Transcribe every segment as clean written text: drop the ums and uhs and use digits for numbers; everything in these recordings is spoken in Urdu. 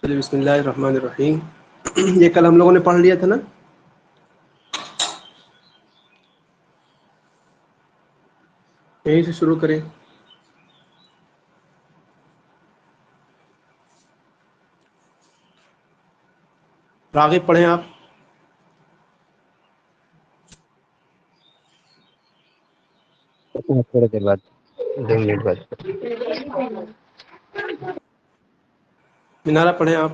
چلیے بسم اللہ الرحمن الرحیم. یہ کل ہم لوگوں نے پڑھ لیا تھا نا. یہیں سے شروع کریں. راغب پڑھیں آپ. تھوڑی دیر بعد 2 منٹ بعد. منارہ پڑھیں آپ.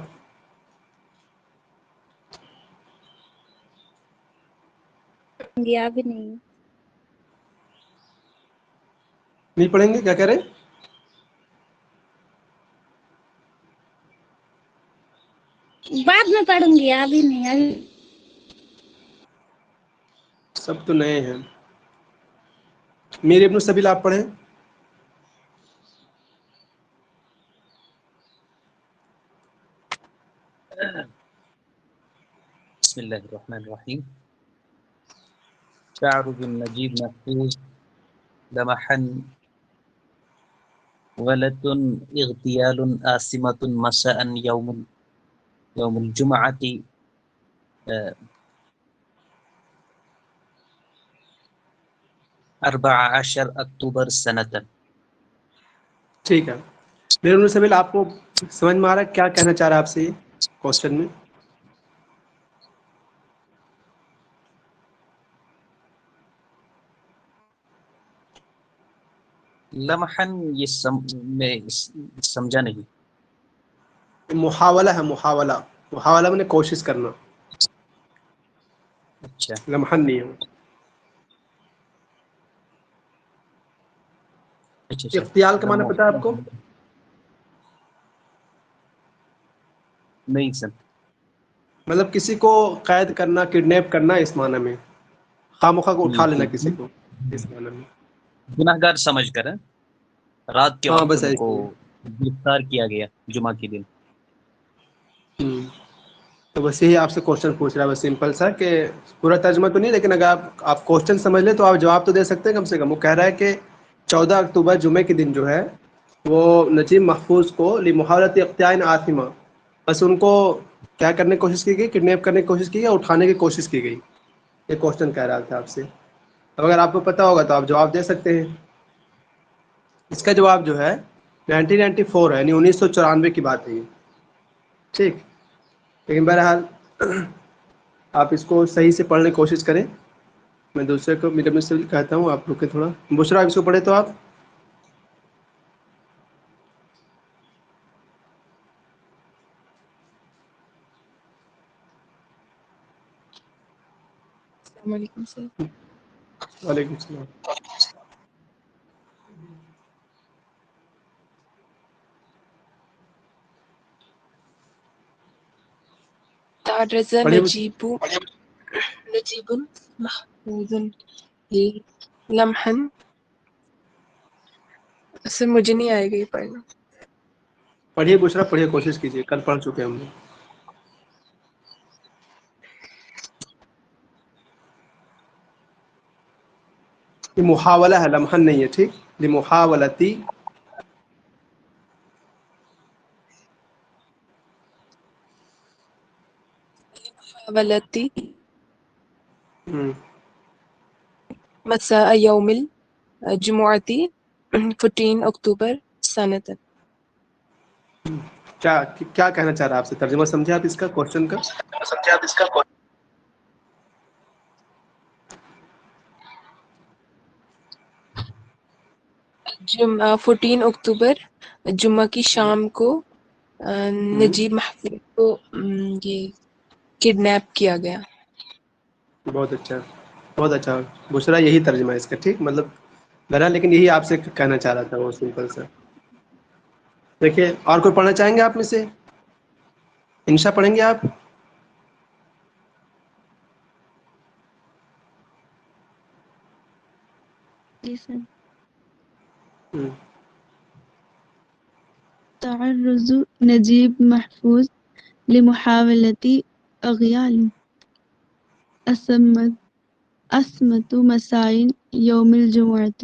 گیا بھی نہیں. نہیں پڑھیں گے؟ کیا کہہ رہے ہیں؟ بعد میں پڑھوں گی، ابھی نہیں. ابھی سب تو نئے ہیں. میر ابن السبیل آپ پڑھیں. بسم اللہ الرحمن الرحیم. شعر بالنجیب محفوظ لمحا ولد اغتیال آسمة مساء يوم الجمعة 14 اکتوبر سنة. ٹھیک ہے. میر ابن السبیل آپ کو سمجھ میں آ رہا ہے کیا کہنا چاہ رہا ہے آپ سے یہ کوشچن میں؟ لمحا یہ میں سمجھا نہیں. محاولہ ہے، محاولہ. محاولہ میں نے کوشش کرنا، اچھا لمحن نہیں ہے. اچھا اغتیال کا معنی پتہ ہے آپ کو؟ نہیں سر. مطلب کسی کو قید کرنا، کڈنیپ کرنا، اس معنی میں. خواہ مخواہ کو اٹھا لینا کسی کو، اس معنی میں. گناہ گار سمجھ کر رات کے ہاں وقت بس ان کو ایسے ہی. گرفتار کیا گیا جمعہ کے دن. تو بس یہی آپ سے کوشچن پوچھ رہا ہے، بس سمپل سا کہ پورا ترجمہ تو نہیں، لیکن اگر آپ کوشچن سمجھ لیں تو آپ جواب تو دے سکتے ہیں کم سے کم. وہ کہہ رہا ہے کہ 14 اکتوبر جمعے کے دن جو ہے وہ نجیب محفوظ کو لمحاولت اغتیال آثمہ، بس ان کو کیا کرنے کی کوشش کی گئی؟ کڈنیپ کرنے کی کوشش کی گئی اور اٹھانے کی کوشش کی گئی. یہ کوشچن کہہ رہا تھا آپ سے. اب اگر آپ کو پتہ ہوگا تو آپ جواب دے سکتے ہیں. اس کا جواب جو ہے 1994 ہے، یعنی 1994 کی بات ہے یہ. ٹھیک. لیکن بہرحال آپ اس کو صحیح سے پڑھنے کی کوشش کریں. میں دوسرے کو میڈیم سے کہتا ہوں، آپ رکے تھوڑا. بشرا اس کو پڑھے تو آپ. السلام علیکم سر. وعلیکم السلام. تعرض پڑھیے. نجیب محفوظ لمحا. سر مجھے نہیں آئے گا یہ پڑھنا. پڑھیے بشرا، پڑھیے، کوشش کیجیے. کل پڑھ چکے ہم لوگ. یہ محاولہ ہے، لمحن نہیں ہے. ٹھیک. لمحاولتی محاولتی مساء یوم الجمعة 14 اکتوبر سنة. کیا کہنا چاہ رہا ہے آپ سے؟ ترجمہ سمجھے آپ اس کا کوشچن کا؟ سمجھے آپ اس کا 14 اکتوبر جمعہ کی شام کو نجیب محفوظ کو یہ کڈنیپ کیا گیا. بہت اچھا، بہت اچھا. بشرا یہی ترجمہ ہے اس کا. ٹھیک. مطلب بہرحال لیکن یہی آپ سے کہنا چاہ رہا تھا وہ، سمپل سا. دیکھیے اور کوئی پڑھنا چاہیں گے آپ میں سے؟ انشا پڑھیں گے آپ؟ جی سر. ہوں. تعرض نجیب محفوظ لمحاولة اغتيال عصمة مساء يوم الجمعة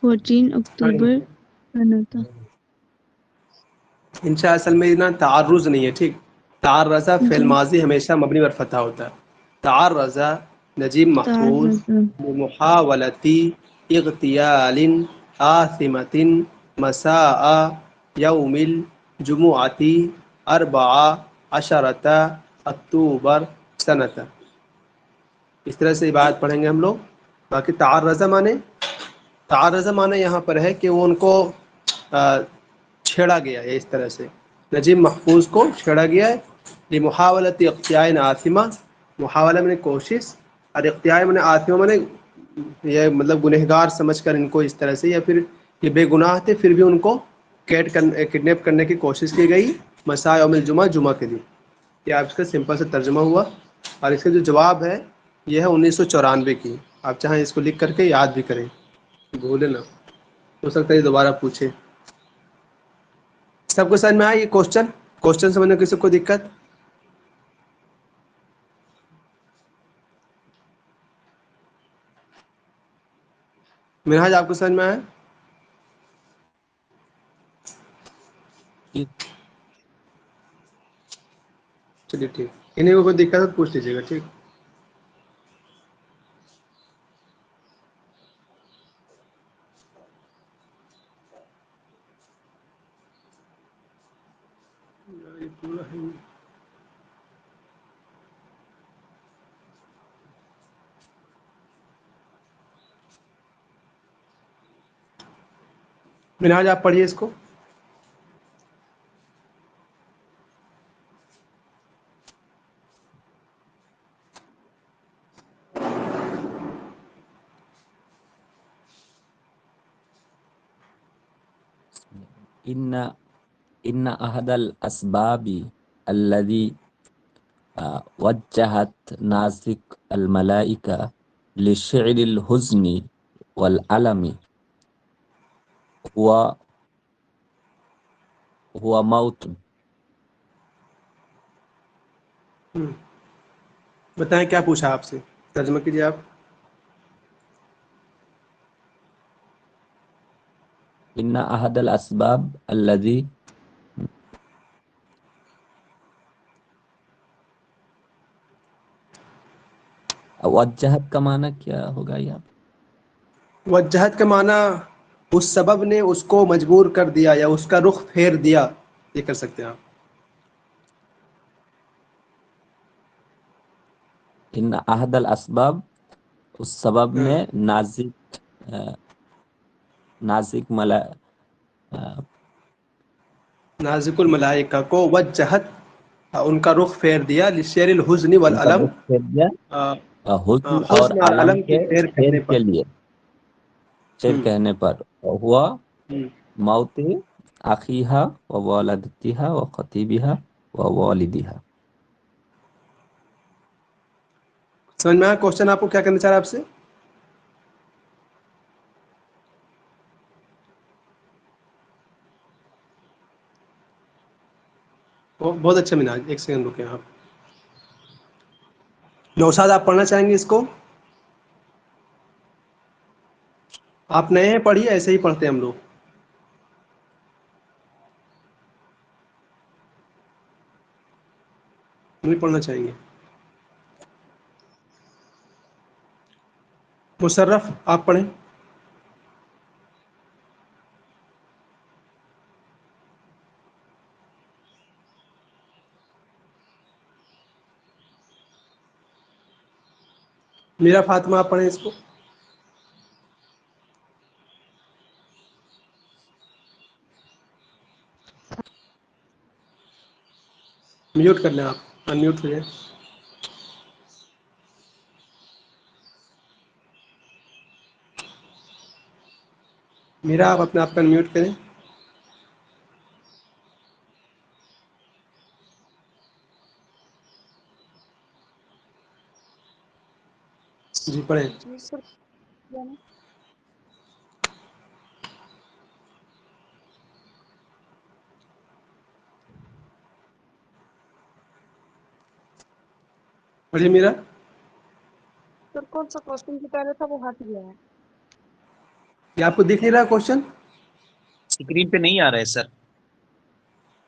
14 اکتوبر سنة. انشاء اصل میں نا تعرض نہیں ہے، ٹھیک. تعرض فعل ماضی ہمیشہ مبنی پر فتح ہوتا ہے. تعرض نجیب محفوظ بمحاولتی اغتیال آثمۃ مساء یوم الجمعۃ 14 اکتوبر سنۃ. اس طرح سے عبارت پڑھیں گے ہم لوگ. باقی تعرض معنی یہاں پر ہے کہ وہ ان کو چھیڑا گیا ہے. اس طرح سے نجیب محفوظ کو چھیڑا گیا ہے. لمحاولت اقتیاء آثمہ، محاولہ میں نے کوشش، اور اقتیاء میں نے آثمہ میں نے یہ مطلب گنہگار سمجھ کر ان کو اس طرح سے، یا پھر یہ بے گناہ تھے پھر بھی ان کو کڈنیپ کرنے کی کوشش کی گئی مساء یوم الجمعہ، جمعہ کے دن. یہ آپ کا سمپل سے ترجمہ ہوا. اور اس کا جو جواب ہے یہ ہے 1994 کی. آپ چاہیں اس کو لکھ کر کے یاد بھی کریں، بھولے نا، ہو سکتا ہے یہ دوبارہ پوچھے. سب کو سمجھ میں آیا یہ کوشچن سمجھنے کسی کو دقت؟ منہاج آپ کو سمجھ میں آیا؟ چلیے ٹھیک. انہیں کو کوئی دقت ہے تو پوچھ لیجیے گا. ٹھیک. منہاج آپ پڑھیے اس کو. ان احد الاسباب الذي وجهت ناسك الملائكة لشعر الحزن والألم هو موت. بتائیں کیا پوچھا آپ سے، ترجمہ کیجیے آپ. ان احد الاسباب الذي وجہت کا معنی کیا ہوگا یہاں؟ وجہت کا معنی اس سبب نے اس کو مجبور کر دیا یا اس کا رخ پھیر دیا، یہ کر سکتے ہیں آپ. ان احد الاسباب، اس سبب نے نازک نازک الملائکہ کو وجہت ان کا رخ پھیر دیا لشعر الحزن ان کا والعلم، رخ پھیر دیا حزن اور حزن اور علم علم کے کی پھیر شعر کہنے کے پر. لیے، شعر کہنے پر. ہوا موت اخیہا و والدتہا و خطیبہا و والدہا. سمجھ میں آیا کوشچن آپ کو کیا کرنا چاہ رہا ہے آپ سے؟ بہت اچھا منہاج. ایک سیکنڈ رکیں آپ. نوشاد آپ پڑھنا چاہیں گے اس کو؟ آپ نئے ہیں، پڑھیے، ایسے ہی پڑھتے ہیں ہم لوگ. نہیں پڑھنا چاہیں گے؟ مشرف آپ پڑھیں. میرا فاطمہ آپ پڑھیں اس کو. میوٹ کر لیں آپ، ان میوٹ ہو جائے. میرا آپ اپنے آپ کو میوٹ کریں. جی پڑھیں. پڑھیے میرا. سر کون سا کوشچن جو پہلے تھا وہ ہٹ گیا ہے. یہ آپ کو دکھ نہیں رہا کوشچن؟ اسکرین پہ نہیں آ رہا ہے سر.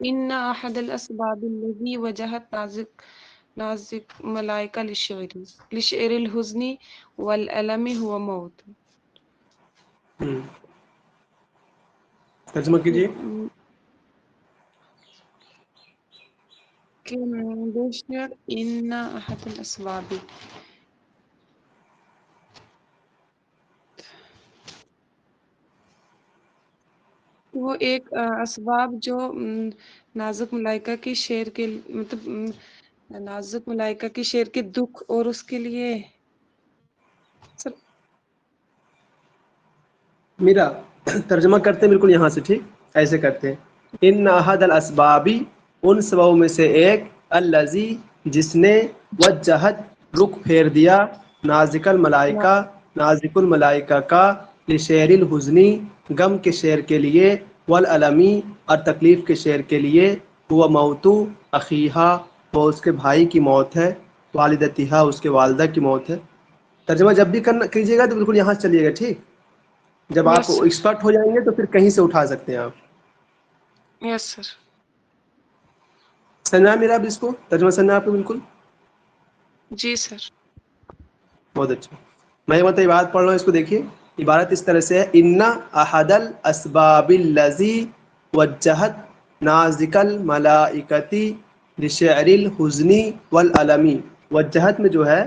إن أحد الأسباب الذي وجهت نازك ملائكة لشعر الحزن والألم هو موت. ترجمہ کیجیے. کہ بشر إن أحد الأسباب وہ ایک اسباب جو نازک ملائکہ کی شعر کے مطلب نازک ملائکہ کی شعر کے دکھ اور اس کے لیے میرا ترجمہ کرتے ہیں بالکل یہاں سے، ٹھیک ایسے کرتے ہیں. ان احد الاسبابی، ان سببوں میں سے ایک، الذی جس نے، وجہت رخ پھیر دیا، نازک الملائکہ نازک الملائکہ کا، لشعر الحزنی غم کے شعر کے لیے، والالمی اور تکلیف کے شعر کے لیے، وہ موتو اخیہا وہ اس کے بھائی کی موت ہے، والدتہا اس کے والدہ کی موت ہے. ترجمہ جب بھی کرنا کیجیے گا تو بالکل یہاں سے چلیے گا، ٹھیک. جب آپ یس سر ایکسپرٹ ہو جائیں گے تو پھر کہیں سے اٹھا سکتے ہیں آپ. یس سر سمجھا میرا اب اس کو ترجمہ سمجھا آپ کو بالکل؟ جی سر بہت اچھا. میں یہ مطلب عبارت پڑھ رہا ہوں، اس کو دیکھیے. عبارت اس طرح سے ہے: ان احد الاسباب الذی وجہت نازک الملائکتی لشعر الحزن والالمی. وجہت میں جو ہے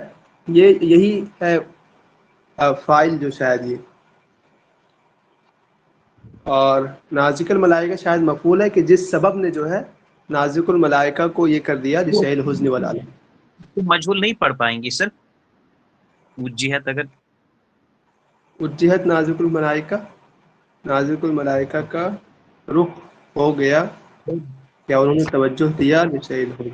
یہی ہے فائل جو شاید یہ، اور نازک الملائکہ شاید مفعول ہے کہ جس سبب نے جو ہے نازک الملائکہ کو یہ کر دیا لشعر الحزن والالم. تو مجہول نہیں پڑھ پائیں گی سر، وجہت اگر وجہت نازک الملائکہ، نازک الملائکہ کا رخ ہو گیا یا انہوں نے توجہ دیا لشعر الحزن.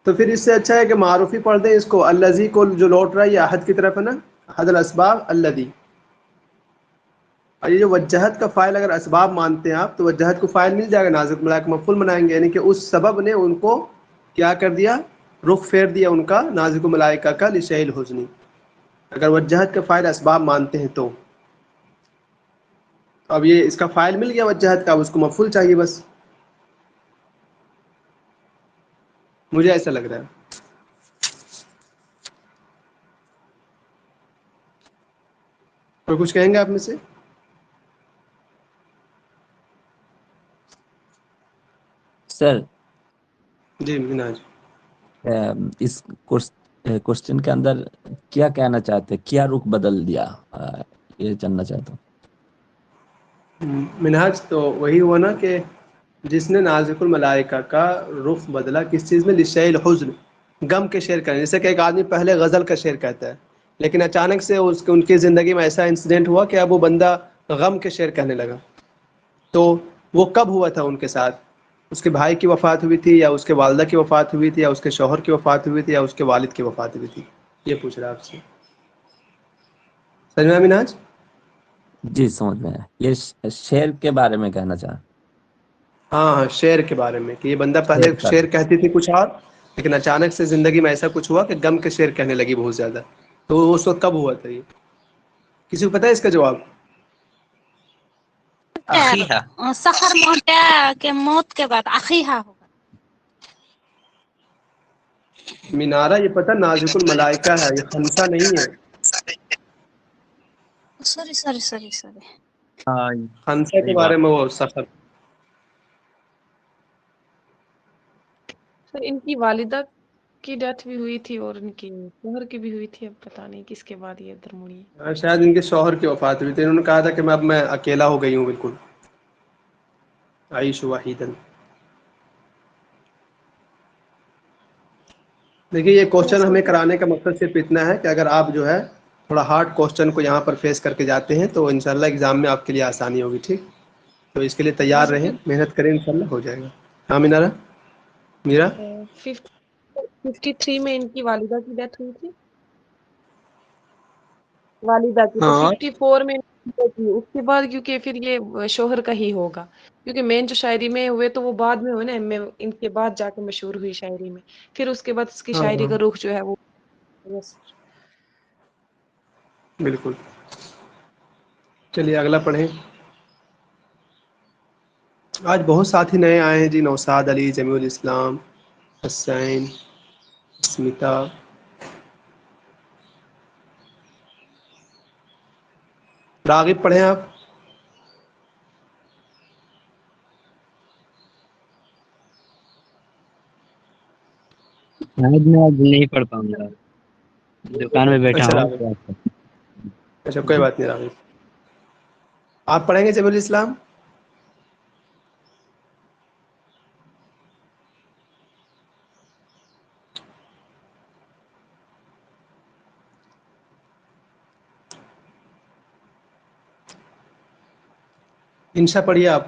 تو پھر اس سے اچھا ہے کہ معروفی پڑھ دیں اس کو. الذی کو جو لوٹ رہا ہے یہ احد کی طرف ہے نا، احد الاسباب الذی. اور یہ جو وجہت کا فائل اگر اسباب مانتے ہیں آپ تو وجہت کو فائل مل جائے گا، نازک ملائکہ مفعول بنائیں گے، یعنی کہ اس سبب نے ان کو کیا کر دیا، رخ پھیر دیا ان کا، نازک ملائکہ کا، لشعر الحزن. اگر وجہت کا فائل اسباب مانتے ہیں تو اب یہ اس کا فائل مل گیا وجہت کا، اب اس کو مفعول چاہیے بس. مجھے ایسا لگ رہا ہے. اور کچھ کہیں گے آپ میں سے؟ سر جی مناج. اس کوشچن کے اندر کیا کہنا چاہتے ہیں، کیا رخ بدل دیا، یہ جاننا چاہتا ہوں. منہاج تو وہی ہوا نا کہ جس نے نازک الملائکہ کا رخ بدلا کس چیز میں، لشعر الحزن غم کے شعر کرنے. جیسے کہ ایک آدمی پہلے غزل کا شعر کہتا ہے لیکن اچانک سے ان کی زندگی میں ایسا انسیڈنٹ ہوا کہ اب وہ بندہ غم کے شعر کہنے لگا. تو وہ کب ہوا تھا ان کے ساتھ؟ اس کے بھائی کی وفات ہوئی تھی، یا اس کے والدہ کی وفات ہوئی تھی، یا اس کے شوہر کی وفات ہوئی تھی، یا اس کے والد کی وفات ہوئی تھی. یہ پوچھ رہا آپ سے. سمجھ میں مناج؟ جی سمجھ میں آیا. یہ شعر کے بارے میں کہنا چاہ. ہاں شعر کے بارے میں کہ یہ بندہ پہلے شعر کا شعر کہتی تھی کچھ اور، لیکن اچانک سے زندگی میں ایسا کچھ ہوا کہ غم کے شعر کہنے لگی بہت زیادہ. تو اس وقت کب ہوا تھا یہ؟ کسی کو پتہ ہے اس کا جواب؟ اخیہا. سخر موتا کے موت کے بعد اخیہا ہوگا. مینارہ یہ پتہ نازک الملائکہ ہے، یہ خنسہ نہیں ہے. Sorry sorry sorry sorry. ہاں خنسہ کے صحیح بارے بات. میں وہ سخر. سر ان کی والدہ کی ڈیتھ بھی ہوئی تھی اور ان کی شوہر کی بھی ہوئی تھی، اب پتہ نہیں کس کے بعد یہ ادھر مڑی ہے. شاید ان کے شوہر کی وفات ہوئی تھی. انہوں نے کہا تھا کہ اب میں اکیلا ہو گئی ہوں بالکل، عیش وحیدن. دیکھیے یہ کوشچن ہمیں کرانے کا مقصد صرف اتنا ہے کہ اگر آپ جو ہے تھوڑا ہارڈ کوشچن کو یہاں پر فیس کر کے جاتے ہیں تو انشاءاللہ ایگزام میں آپ کے لیے آسانی ہوگی. ٹھیک، تو اس کے لیے تیار رہیں، محنت کریں، انشاءاللہ ہو جائے گا. ہاں مینارہ. میرا 53 میں ان کی والدہ کی ڈیتھ ہوئی تھی، والدہ کی، تو ہاں 54 میں ان کی death ہوئی۔ اس کے بعد کیونکہ پھر یہ شوہر کا ہی ہوگا، کیونکہ مین جو شاعری میں ہوئے تو وہ بعد میں ہوئے نا، میں ان کے بعد جا کے مشہور ہوئی شاعری میں، پھر اس کے بعد اس کی ہاں شاعری ہاں کا رخ جو ہے وہ yes۔ بالکل. چلیے اگلا پڑھیں. آج بہت ساتھی نئے آئے ہیں جی. نوشاد علی، جمیع الاسلام، حسین، اسمتا. راغب پڑھیں آپ. شاید میں آج نہیں پڑھ پاؤں گا، دکان میں بیٹھا اچھا ہوں راغب، تو اچھا کوئی بات نہیں راغب. آپ پڑھیں گے جمیع الاسلام؟ انشا پڑھیے آپ.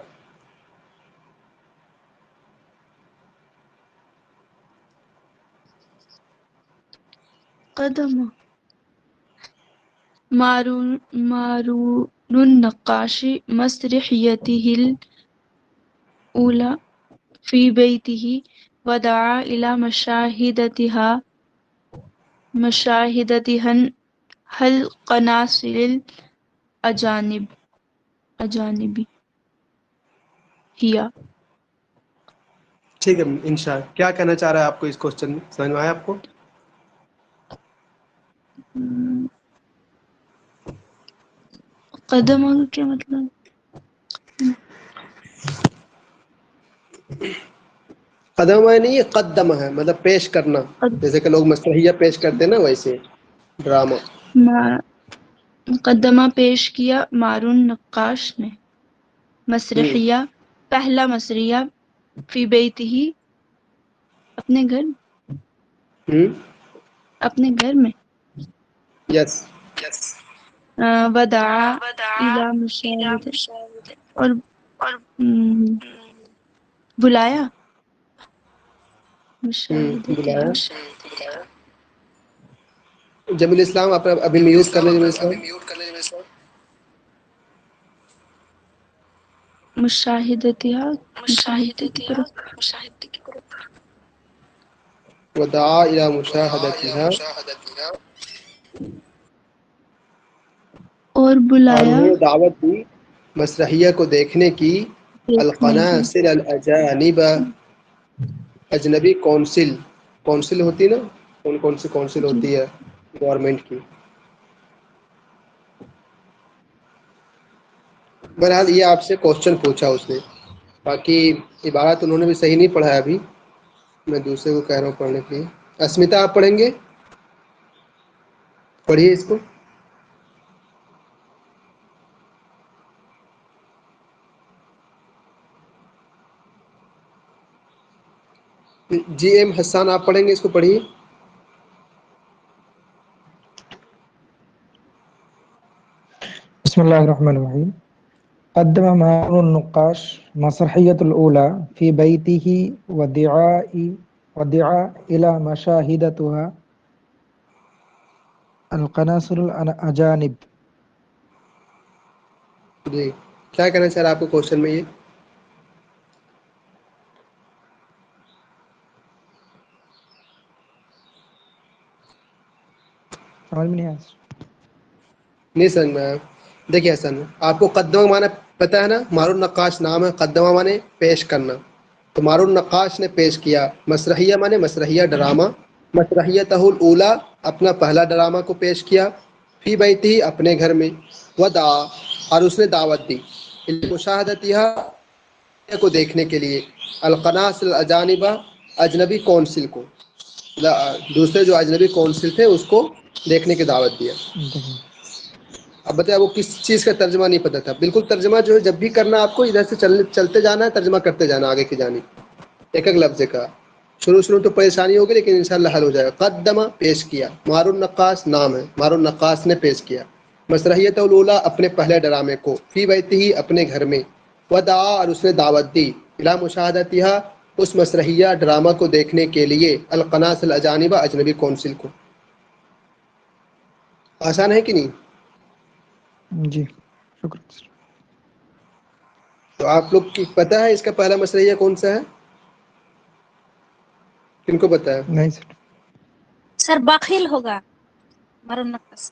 قدم مارون النقاش مسرحيته الأولى في بيته ودعا إلى مشاهدتها القناصل الأجانب هي. ٹھیک ہے انشا، کیا کہنا چاہ رہا ہے آپ کو اس کوشچن میں؟ سمجھ میں آیا آپ کو؟ قدم کا کیا مطلب؟ قدم ہے نہیں، یہ قدم ہے، مطلب پیش کرنا، جیسے کہ لوگ مسرحیہ پیش کرتے ہیں نا، ویسے ڈرامہ. مقدمہ پیش کیا مارون نقاش نے، مسرحیہ، پہلا مسرحیہ، فی بیتہ، اپنے گھر میں، یس. ودعا الی مشاہدہ، اور بلایا بلایا. مشاہدتها. جمیع الاسلام آپ ابھی میوٹ کر لیں. جمیع الاسلام مشاہدتها، مشاہدے کی طرف. ودعا الی مشاہدتها، اور اور بلایا انہوں نے دعوت دی مسرحیہ کو دیکھنے کی. دیکھنے کی. القناصل الاجانب، اجنبی کونسل ہوتی نا، کون سی کونسل جی ہوتی ہے گورنمنٹ کی. بہرحال یہ آپ سے کوشچن پوچھا اس نے، باقی عبارت انہوں نے بھی صحیح نہیں پڑھا ہے. ابھی میں دوسرے کو کہہ رہا ہوں پڑھنے کے لیے. اسمتا آپ پڑھیں گے؟ پڑھیے اس کو. جی ایم حسان آپ پڑھیں گے اس کو؟ پڑھیے. بسم الله الرحمن الرحيم. قدم مارون النقاش مسرحية الأولى في بيته ودعا إلى مشاهدتها القناصل الأجانب. جی کیا کہنا چاہ رہا آپ کو کوشچن میں؟ یہ سمجھ میں نہیں آیا؟ نہیں سمجھ میں آیا. دیکھیے حسن، آپ کو قدمہ معنی پتہ ہے نا؟ مارون نقاش نام ہے، قدمہ معنی پیش کرنا. تو مارون نقاش نے پیش کیا. مسرحیہ معنی مسرحیہ ڈرامہ. مسرحیتہ الاولی، اپنا پہلا ڈرامہ کو پیش کیا. فی بیتہ، اپنے گھر میں. ودعا، اور اس نے دعوت دی. مشاہدتها، کو دیکھنے کے لیے. القناصل الاجانبہ، اجنبی کونسل کو، دوسرے جو اجنبی کونسل تھے اس کو دیکھنے کی دعوت دیا. اب بتائیں وہ کس چیز کا ترجمہ نہیں پتا تھا. بالکل ترجمہ جو ہے جب بھی کرنا آپ کو ادھر سے چلتے جانا ہے، ترجمہ کرتے جانا آگے کی جانب، ایک ایک لفظ کا. شروع تو پریشانی ہوگی لیکن انشاءاللہ حل ہو جائے گا. قدمہ پیش کیا. مارون نقاش نام ہے، مارون نقاش نے پیش کیا. مسرحیۃ الاولی، اپنے پہلے ڈرامے کو. فی بیتہ، اپنے گھر میں. ودعا، اور اس نے دعوت دی. الی مشاہدتها، اس مسرحیہ ڈرامہ کو دیکھنے کے لیے القناة الاجانبہ اجنبی کونسل کو؟ آسان ہے کہ نہیں؟ جی شکریہ سر. تو آپ لوگ کی پتہ ہے اس کا پہلا مسرحیہ کون سا ہے؟ کن کو پتہ ہے؟ نہیں سر. سر بخیل ہوگا مارون نقاش.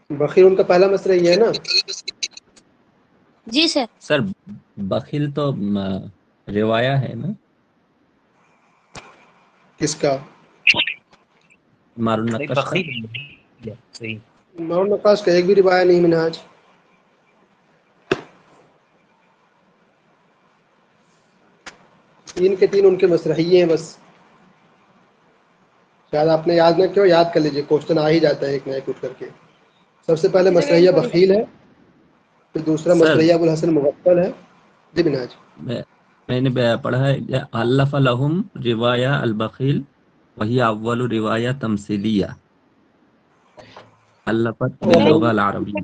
بخیل ان کا پہلا مسرحیہ ہے نا؟ جی سر. سر بخیل تو روایا ہے نا؟ کس کا؟ مارون نہیں، نقش کا. بخیل صحیح. مارون نقاش کا ایک بھی روایہ نہیں منہاج. تین کے تین ان کے مسرحیے ہیں بس. شاید آپ نے یاد نہ کیا، یاد کر لیجئے، کوشچن آ ہی جاتا ہے ایک نہ ایک اٹھ کر کے. سب سے پہلے مسرحیہ بخیل ہے، پھر دوسرا سر مسرحیہ ابو الحسن مغفل ہے. جی منہاج. میں نے پڑھا ہے الف لہم روایا البخیل وہی اول روایا تمثیلیہ الفت باللغہ العربیہ.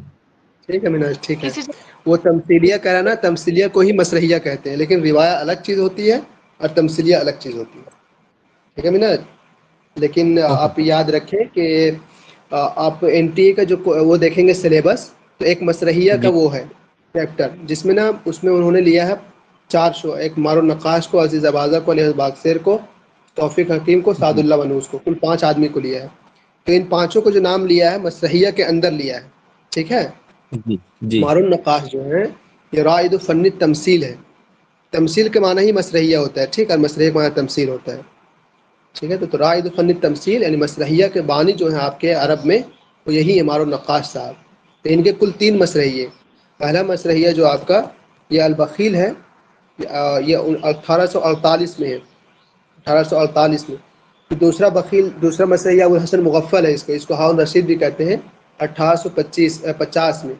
ٹھیک ہے منہاج، ٹھیک ہے. کسی وہ تمثیلیہ کرانا، تمثیلیہ کو ہی مسرحیہ کہتے ہیں، لیکن روایہ الگ چیز ہوتی ہے اور تمثیلیہ الگ چیز ہوتی ہے. ٹھیک ہے منہاج. لیکن آپ یاد رکھیں کہ آپ این ٹی اے کا جو وہ دیکھیں گے سلیبس، تو ایک مسرحیہ کا جی وہ ہے چیپٹر، جس میں نا اس میں انہوں نے لیا ہے 4 شو. ایک مارون نقاش کو، عزیز اباظہ کو، نیاز باقصیر کو، توفیق حکیم کو، سعد جی اللہ ونوس کو، کل 5 آدمی کو لیا ہے. تو ان 5 کو جو نام لیا ہے مسرحیہ کے اندر لیا ہے. ٹھیک ہے. جی جی مارون نقاش جو ہے یہ رائد فن تمثیل ہے. تمثیل کے معنی ہی مسرحیہ ہوتا ہے. ٹھیک ہے. مسرحیہ کا معنی تمثیل ہوتا ہے. ٹھیک ہے. تو رائد فن تمثیل یعنی مسرحیہ کے بانی جو ہیں آپ کے عرب میں، وہ یہی ہے مارون نقاش صاحب. تو ان کے کل 3 مسرحیے. پہلا مسرحیہ جو آپ کا یہ البخیل ہے، یہ 1848 میں ہے، 1848 میں. دوسرا بخیل، دوسرا مسرحیہ ابو الحسن مغفل ہے، اس کو ہارون رشید بھی کہتے ہیں، 1850 میں.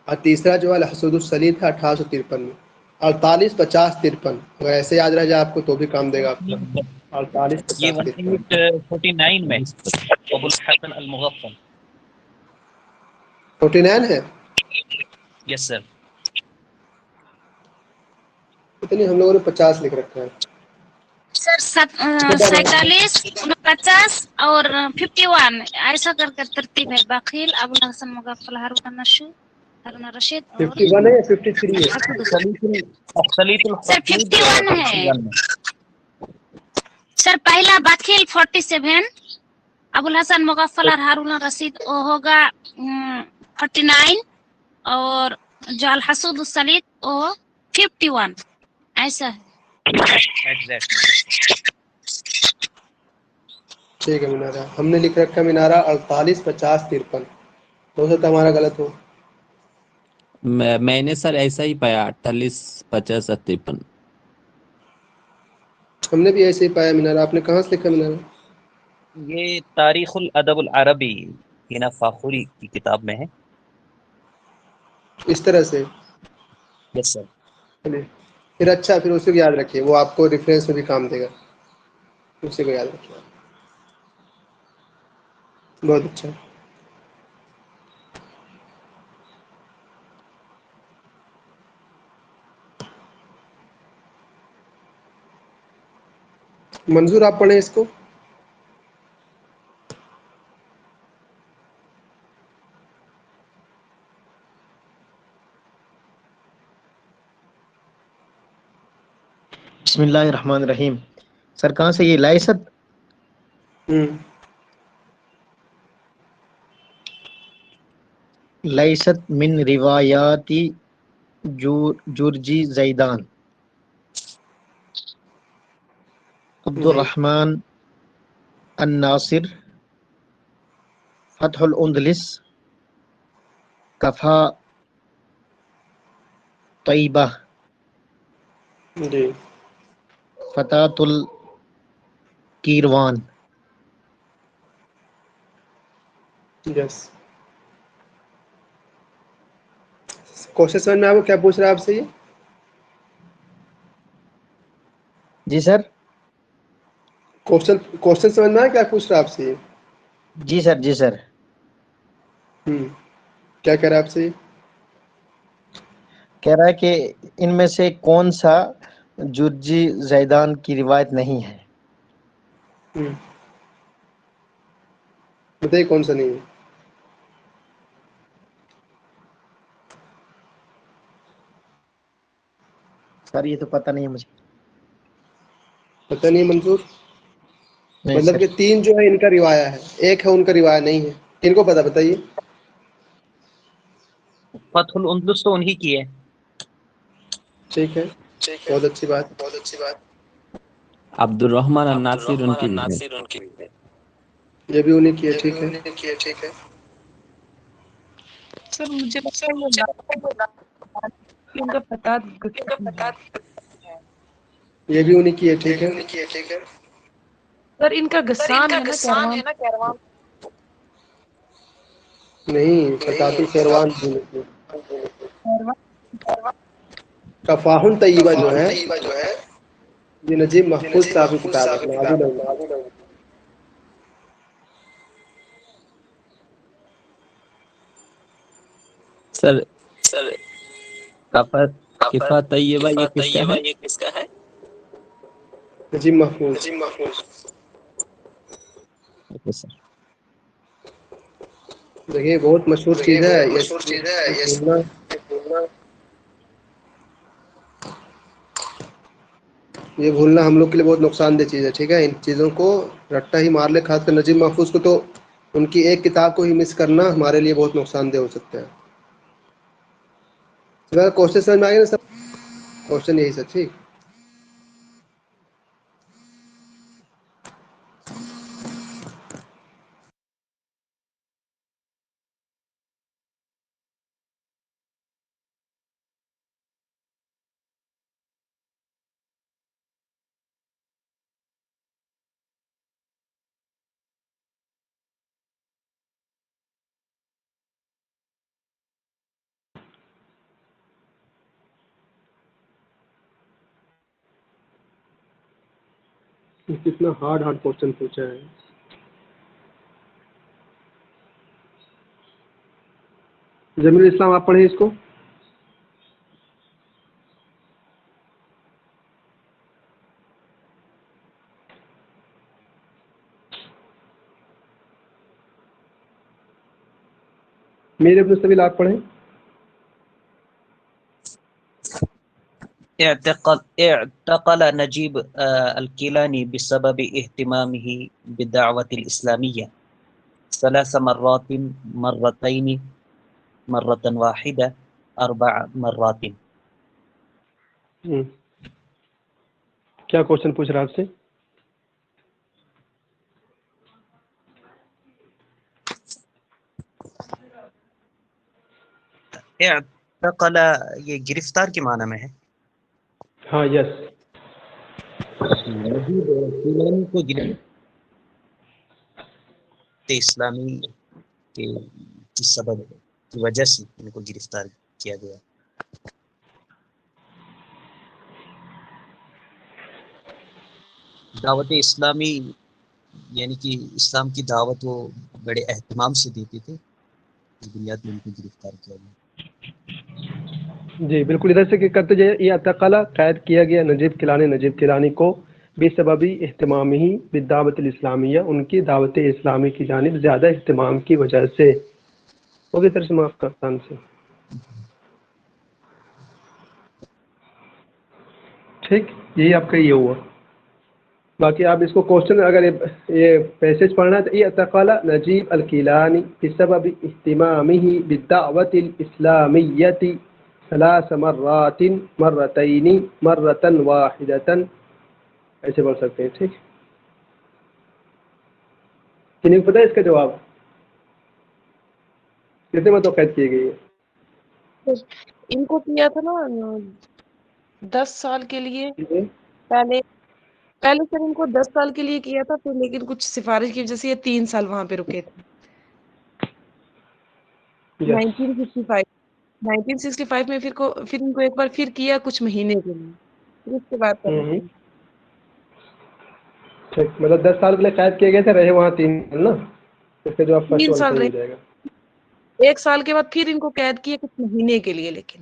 اور تیسرا جو ہے الحسود السلید تھا 1853 میں. 48 50 53 اگر ایسے یاد رہ جائے آپ کو تو بھی کام دے گا آپ کا. 48 یہ 50 53 48 میں ابو الحسن المغفل. 49 ہے. یس سر. اتنی ہم لوگوں نے 50 لکھ رکھا ہے. سر 47 49 اور 51 ایسا کر کے ترتیب ہے. بخیل، ابو الحسن مغفل، ہارون رشید اور 51 ہے یا 53 ہے؟ اختلیط سر الحدود 51 ہے. 51 میں. سر پہلا بخیل 47، ابو الحسن مغفل اور ہارون رشید وہ ہوگا 49، اور جو الحسود السلید وہ 51 ایسا ہے. ایگزیکٹلی. ٹھیک ہے. مینارہ ہم نے لکھ رکھا ہے مینارہ 48 50 53. ہو سکتا ہے ہمارا غلط ہو. میں نے سر ایسا ہی پایا 48 50 53. ہم نے بھی ایسے ہی پایا مینارہ. آپ نے کہاں سے لکھا مینارہ؟ یہ تاریخ الادب العربی ہینا فاخوری کی کتاب میں ہے. اس طرح سے. یس سر. چلیے پھر اچھا، پھر اسی کو یاد رکھیے، وہ آپ کو ریفرنس میں بھی کام دے گا. اسی کو یاد رکھیے. بہت اچھا. منظور آپ پڑھیں اس کو. بسم اللہ الرحمن الرحیم. سر کہاں سے یہ لائست ليست من روايات جرجي زيدان عبد جی الرحمن الناصر فتح الأندلس کفا طیبہ جی فتاة الکیروان. یس. کوشچن سمجھ میں آپ کو کیا پوچھ رہا ہے آپ سے یہ؟ جی سر. کوشچن سمجھ میں آیا کیا پوچھ رہا ہے آپ سے یہ؟ جی سر. جی سر. کیا کہہ رہا ہے آپ سے یہ؟ کہہ رہا ہے کہ ان میں سے کون سا جرجی زیدان کی روایت نہیں ہے. بتائیے کون سا نہیں ہے. سر یہ تو پتہ نہیں ہے مجھے. پتہ نہیں منظور. نہیں مطلب سر. کہ 3 جو ہے ان کا روایا ہے، ایک ہے ان کا روایا نہیں ہے. ان کو پتہ بتائیے. فتح الاندلس تو انہی کی ہے. ٹھیک ہے، بہت اچھی بات. عبد الرحمن الناصر ان کی بھی ہے. یہ بھی انہیں کی ہے. ٹھیک ہے. سر مجھے لگتا ہے یہ ان کا پتہ ہے. یہ بھی انہیں کی ہے. ٹھیک ہے. سر ان کا غسان ہے نا کیروان. نہیں، فتح القیروان کیروان تفاہم طیبہ جو ہے یہ نجیب محفوظ صاحب کی کتاب ہے. نوابی نوابی. سر کفا طیبہ یہ کس کا ہے؟ نجیب محفوظ. Okay sir. دیکھیے بہت مشہور چیز ہے یہ. یہ بھولنا ہم لوگ کے لیے بہت نقصان دہ چیز ہے. ٹھیک ہے، ان چیزوں کو رٹا ہی مار لے. خاص کر نجیب محفوظ کو تو ان کی ایک کتاب کو ہی مس کرنا ہمارے لیے بہت نقصان دہ ہو سکتا ہے. کوشچن سمجھ میں آ گیا نا سب. کوشچن یہی سر. ٹھیک. کتنا ہارڈ کوشچن پوچھا ہے. جمیل اسلام آپ پڑھیں اس کو. میر ابن السبیل آپ پڑھیں. اعتقل نجيب الكيلاني بسبب اهتمامه بالدعوة الإسلامية 3 مرات، مرتين، مرة واحدة، 4 مرات. کیا کوشچن پوچھ رہا ہے آپ سے؟ اعتقل یہ گرفتار کے معنی میں ہے. ہاں یس. نجیب الکیلانی کو گرفتار اسلامی کے سبب کی وجہ سے ان کو گرفتار کیا گیا. دعوت اسلامی یعنی کہ اسلام کی دعوت وہ بڑے اہتمام سے دیتے تھے، اس بنیاد میں ان کو گرفتار کیا گیا. جی بالکل. ادھر سے کرتے جائے. یہ اعتقال قید کیا گیا نجیب کیلانی کو بسببی اہتمام ہی بالدعوت الاسلامیہ، ان کی دعوت اسلامی کی جانب زیادہ اہتمام کی وجہ سے. ہوگی ترجمہ آپ کا آسان سے. ٹھیک، یہی آپ کا یہ ہوا. باقی آپ اس کو کوشچن اگر یہ پیسج پڑھنا ہے تو یہ اعتقال نجیب الکیلانی بسبب اہتمامہ بالدعوت الاسلامیہ 3 مرات، مرتين، مرة واحدة. ایسے بول سکتے ہیں. ٹھیک. کسی کو پتہ ہے اس کا جواب؟ کتنے مرتبہ قید کی گئی ہے؟ ان کو کیا تھا نا 10 سال کے لیے. پہلے سر ان کو 10 سال کے لیے کیا تھا، پھر لیکن کچھ سفارش کی وجہ سے یہ 3 سال وہاں پہ رکے تھے. 1965 میں پھر ان کو ایک بار پھر کیا کچھ مہینے کے لیے، پھر اس کے بعد ٹھیک. مطلب 10 سال کے لیے قید کیے گئے تھے، رہے وہاں 3 سال نا. اس کا جواب فرسٹ 3 والا سال صحیح رہے. ہو جائے گا. 1 سال کے بعد پھر ان کو قید کیے کچھ مہینے کے لیے. لیکن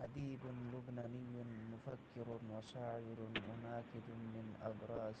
أديب لبناني مفكر وشاعر وناكد من أبرز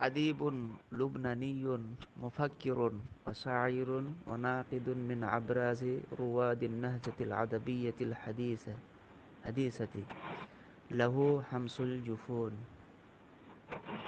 أديب لبناني مفكر وشاعر وناقد من أبرز رواد النهضة الأدبية الحديثة له حمص الجفون.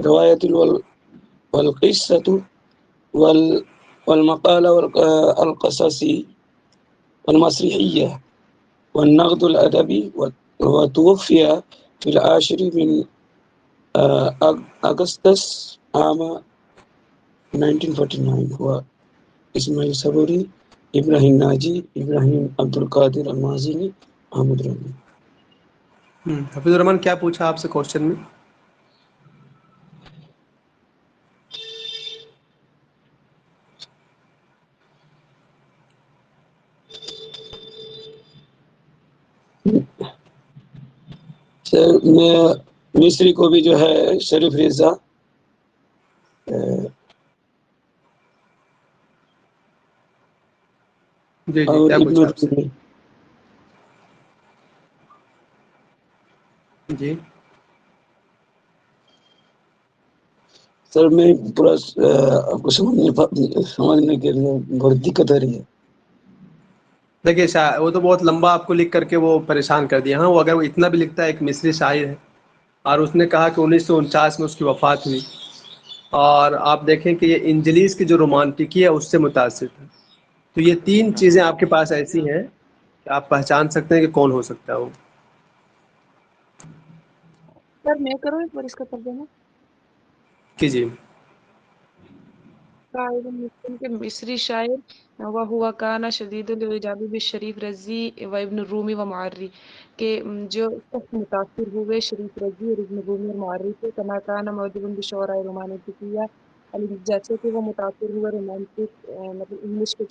رواية والقصة والمقالة والقصصي والمسرحية والنقد الأدبي. وتوفي في 10 من أغسطس عام 1949. هو اسماعیل صبوری، ابراہیم ناجی، ابراہیم عبد القادر المازنی، احمد رمی. حفیظ الرحمان کیا پوچھا آپ سے کوشچن میں؟ میں مصری کو بھی جو ہے شریف رضا جی جی اور کیا ابن پوچھا آپ سے؟ رومی. جی سر میں پورا آپ کو سمجھنے کے لیے بہت دقت آ رہی ہے. دیکھیے وہ تو بہت لمبا آپ کو لکھ کر کے وہ پریشان کر دیا. ہاں وہ اگر وہ اتنا بھی لکھتا ہے، ایک مصری شاعر ہے اور اس نے کہا کہ 1949 میں اس کی وفات ہوئی، اور آپ دیکھیں کہ یہ انجلیس کی جو رومانٹکی ہے اس سے متاثر تھا. تو یہ 3 چیزیں آپ کے پاس ایسی ہیں کہ آپ پہچان سکتے ہیں کہ کون ہو سکتا ہے وہ. سر میں کروں ایک بار اس کا ترجمہ. کیجیے. شاعر مسلم کے مصری شاعر وہ ہوا کانا شدید الاعجاب بالشریف رضی و ابن رومی و معری کہ جو سخت متاثر ہوئے شریف رضی اور ابن رومی اور معری سے. کما کانا معجب بشعراء رومانتکیہ، جیسے کہ وہ متاثر ہوئے رومانٹک مطلب انگلش کے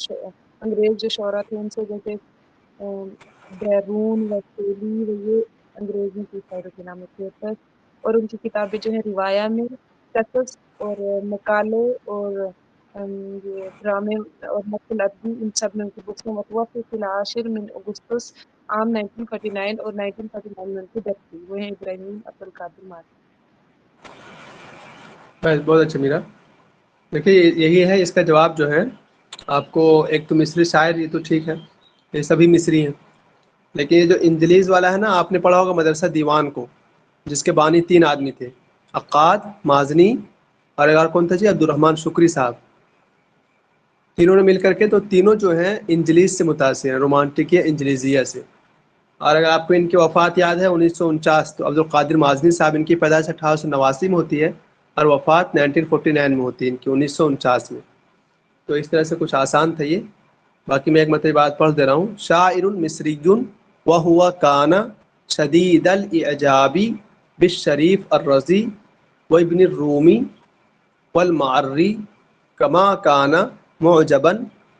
انگریز جو شعراء تھے ان سے، جیسے بیرون و شیلی و یہ انگریزوں کی شاعروں کے نام تھے. اور ان کی کتابیں جو ہیں روایہ میں قصص اور مقالے اور یہ ڈرامے اور نقل ادبی، ان سب میں ان کی بکس میں متوفی فی 10 من اگستس عام 1949 اور 1949 میں ان کی ڈیتھ ہوئی. وہ ہیں ابراہیم عبد القادر مازنی. بہت اچھا میرا. دیکھیے یہی ہے اس کا جواب جو ہے آپ کو. ایک تو مصری شاعر، یہ تو ٹھیک ہے، یہ سبھی مصری ہیں. لیکن یہ جو انجلیز والا ہے نا، آپ نے پڑھا ہوگا مدرسہ دیوان کو، جس کے بانی 3 آدمی تھے، عقاد، مازنی اور ایک اور کون تھا جی، عبد الرحمن شکری صاحب. تینوں نے مل کر کے، تو تینوں جو ہیں انجلیز سے متاثر ہیں، رومانٹکیہ انجلیزیہ سے. اور اگر آپ کو ان کی وفات یاد ہے 1949، تو عبد القادر مازنی صاحب ان کی پیدائش 1889 میں ہوتی ہے اور وفات 1949 میں ہوتی ہے ان کی، 1949 میں. تو اس طرح سے کچھ آسان تھا یہ. باقی میں ایک مرتبہ بات پڑھ دے رہا ہوں. شاعر مصری وہو کان شدید الاعجاب بالشریف الرضی و ابن الرومی والمعری کما کان معجبا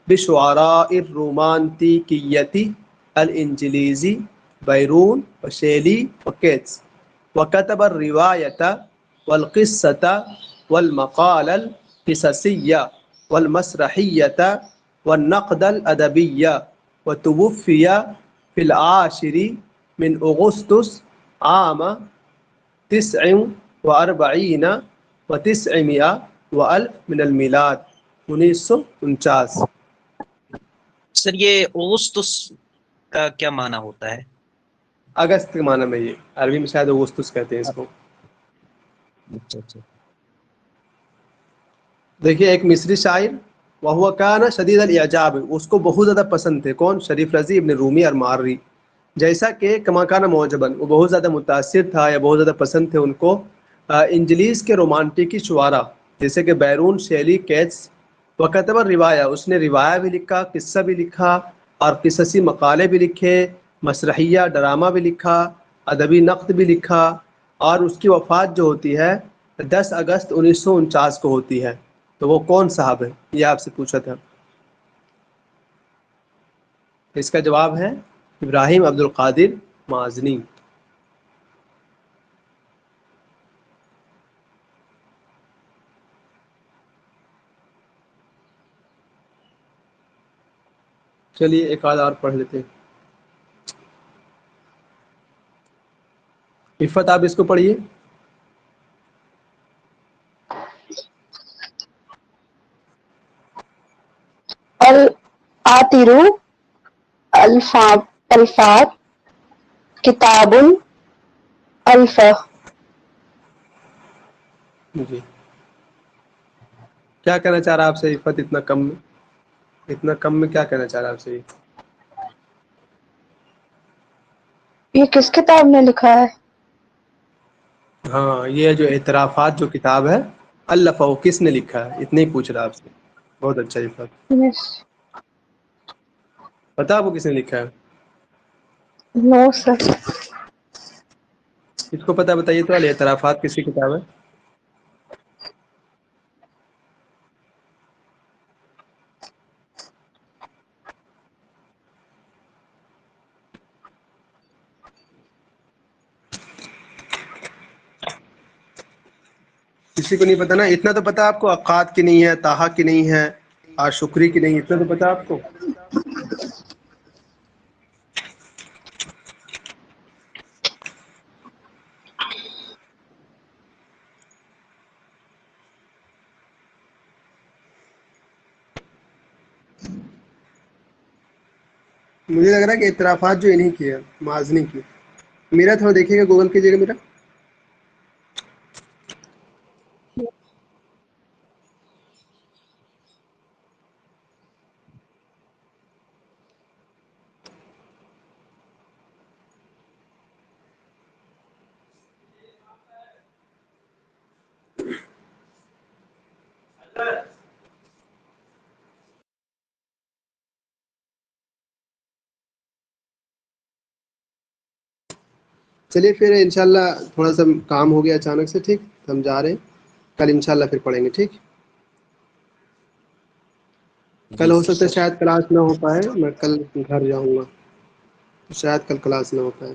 بشعراء الرومانتیکیۃ الانجلیزی بیرون وشیلی وکیٹس، وكتب الرواية والقصة والمقال القصصية والمسرحية والنقد الأدبي. وتوفي في 10 من أغسطس عام 49 و900 وألف من المیلاد، 1949. سر یہ اگستس کا کیا معنی ہوتا ہے؟ اگست کے معنی میں، یہ عربی میں شاید اگستس کہتے ہیں اس کو. اچھا اچھا. دیکھیے ایک مصری شاعر، وہو کان شدید الاعجاب، اس کو بہت زیادہ پسند تھے. کون؟ شریف رضی، ابن رومی اور معری. جیسا کہ کما کان معجبا، وہ بہت زیادہ متاثر تھا یا بہت زیادہ پسند تھے ان کو انجلیس کے رومانٹکی شعراء، جیسے کہ بیرون، شیلی، کیٹس. وکتب الروایہ، اس نے روایہ بھی لکھا، قصہ بھی لکھا اور قصصی مقالے بھی لکھے، مسرحیہ ڈرامہ بھی لکھا، ادبی نقد بھی لکھا. اور اس کی وفات جو ہوتی ہے 10 اگست 1949 کو ہوتی ہے. تو وہ کون صاحب ہے؟ یہ آپ سے پوچھا تھا. اس کا جواب ہے ابراہیم عبد القادر مازنی. چلیے ایک آدھ اور پڑھ لیتے ہیں. عفت آپ اس کو پڑھیے. العاطر الفاظ کتاب الفا. جی کیا کہنا چاہ رہا آپ سے عفت اتنا کم میں کیا کہنا چاہ رہا آپ سے؟ یہ کس کتاب نے لکھا ہے؟ ہاں یہ جو اعترافات جو کتاب ہے الفا وہ کس نے لکھا ہے اتنے ہی پوچھ رہا آپ سے. بہت اچھا عفت. پتا آپ کو کس نے لکھا ہے؟ نو سر. اس کو پتا بتائیے تو اعترافات کس کی کتاب ہے؟ کسی کو نہیں پتا نا. اتنا تو پتا آپ کو عقاد کی نہیں ہے، طٰہٰ کی نہیں ہے، اور شکری کی نہیں، اتنا تو پتا آپ کو. مجھے لگ رہا ہے کہ اعترافات جو انہیں کی ہے مازنی کی. میرا تھوڑا دیکھیے گا، گوگل کیجیے گا میرا. چلیے پھر انشاءاللہ تھوڑا سا کام ہو گیا اچانک سے. ٹھیک ہم جا رہے ہیں، کل انشاءاللہ پھر پڑھیں گے. ٹھیک کل جی ہو سر. سکتا ہے شاید کلاس نہ ہو پائے، میں کل گھر جاؤں گا، شاید کل کلاس نہ ہو پائے.